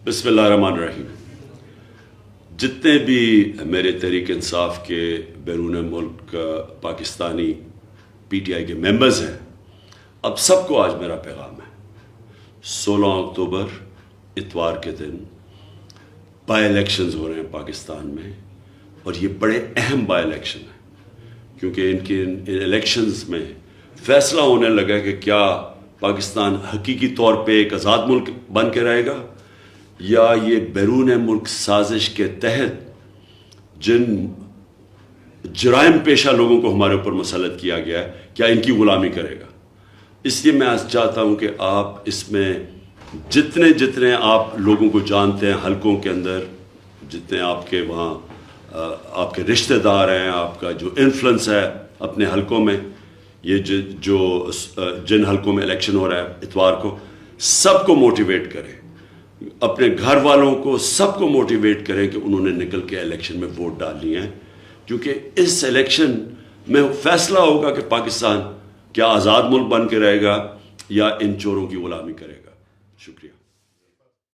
बिस्मिल्लाहिर्रहमानिर्रहीम। जितने भी मेरे तहरीक इंसाफ के बैरून मुल्क पाकिस्तानी PTI के मेंबर्स हैं, अब सबको आज मेरा पैगाम है। 16 अक्टूबर इतवार के दिन बाई इलेक्शंस हो रहे हैं पाकिस्तान में, और ये बड़े अहम बाई इलेक्शन हैं क्योंकि इनके इन इलेक्शंस में फैसला होने लगा कि क्या पाकिस्तान हकीकी तौर पे एक आज़ाद मुल्क बन के रहेगा या ये बैरून मुल्क साजिश के तहत जिन जराइम पेशा लोगों को हमारे ऊपर मुसल्लत किया गया है, क्या इनकी गुलामी करेगा। इसलिए मैं आज चाहता हूं कि आप इसमें जितने जितने आप लोगों को जानते हैं, हलकों के अंदर जितने आपके वहाँ आपके रिश्तेदार हैं, आपका जो इन्फ्लुएंस है अपने हलकों में, ये जिन हलकों में इलेक्शन हो रहा है इतवार को, सबको मोटिवेट करें, अपने घर वालों को सबको मोटिवेट करें कि उन्होंने निकल के इलेक्शन में वोट डालनी है, क्योंकि इस इलेक्शन में फैसला होगा कि पाकिस्तान क्या आज़ाद मुल्क बन के रहेगा या इन चोरों की गुलामी करेगा। शुक्रिया।